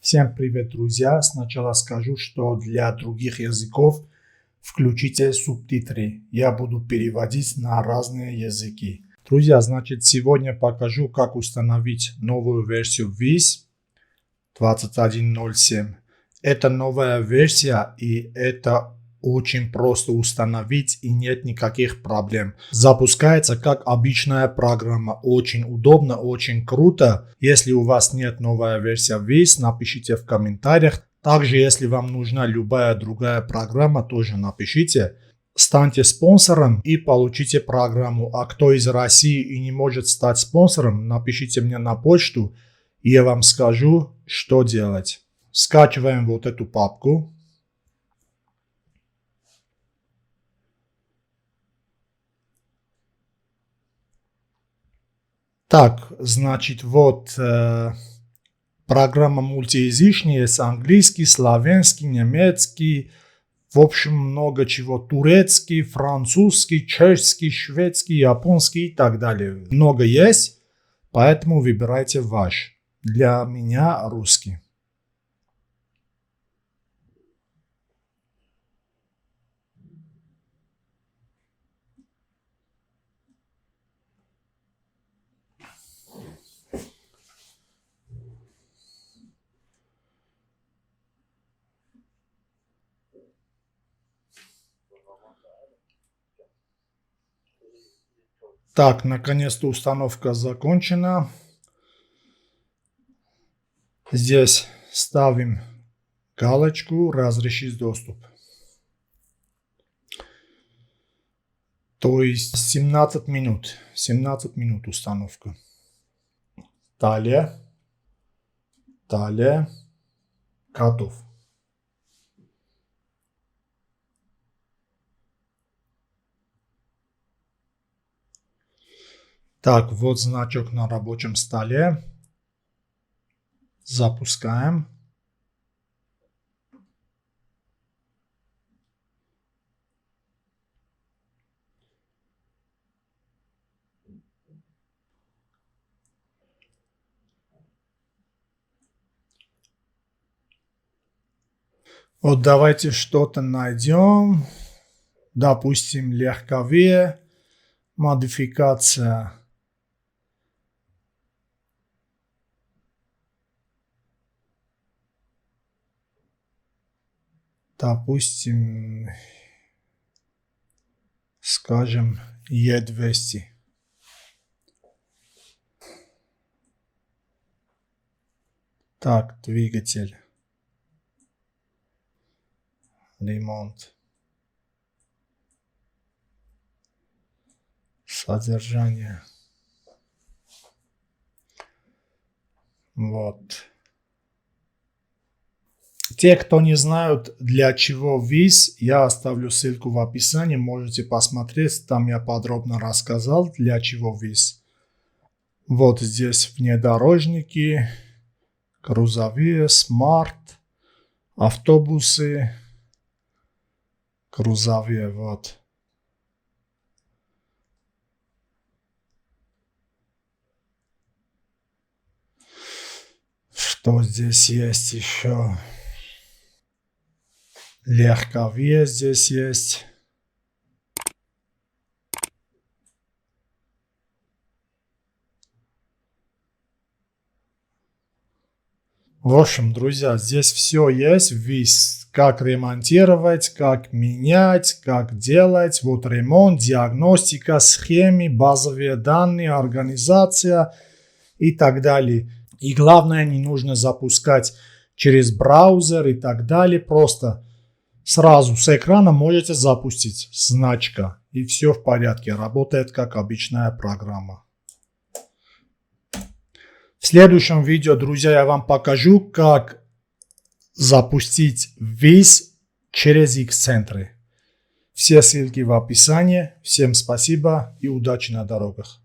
Всем привет, друзья! Сначала скажу, что для других языков включите субтитры. Я буду переводить на разные языки. Друзья, значит, сегодня покажу, как установить новую версию Viz 21.07. Это новая версия, и это очень просто установить, и нет никаких проблем. Запускается как обычная программа. Очень удобно, очень круто. Если у вас нет новая версия Viz, напишите в комментариях. Также, если вам нужна любая другая программа, тоже напишите. Станьте спонсором и получите программу. А кто из России и не может стать спонсором, напишите мне на почту, и я вам скажу, что делать. Скачиваем вот эту папку. Так, значит, вот программа мультиязычная, с английский, славянский, немецкий, в общем, много чего, турецкий, французский, чешский, шведский, японский и так далее. Много есть, поэтому выбирайте ваш. Для меня русский. Так, наконец-то установка закончена. Здесь ставим галочку «Разрешить доступ». То есть 17 минут. 17 минут установка. Далее. Готов. Так, вот значок на рабочем столе. Запускаем. Вот давайте что-то найдем. Допустим, легковые. Модификация. Допустим, скажем, Е200. Так, двигатель. Ремонт. Содержание. Вот. Те, кто не знают, для чего Viz, я оставлю ссылку в описании, можете посмотреть, там я подробно рассказал, для чего Viz. Вот здесь внедорожники, грузовые, смарт, автобусы, грузовые, вот. Что здесь есть еще? Легковые здесь есть. В общем, друзья, здесь все есть, Viz. Как ремонтировать, как менять, как делать. Вот ремонт, диагностика, схемы, базовые данные, организация и так далее. И главное, не нужно запускать через браузер и так далее. Просто сразу с экрана можете запустить значка. И все в порядке. Работает как обычная программа. В следующем видео, друзья, я вам покажу, как запустить Viz через X-центры. Все ссылки в описании. Всем спасибо и удачи на дорогах.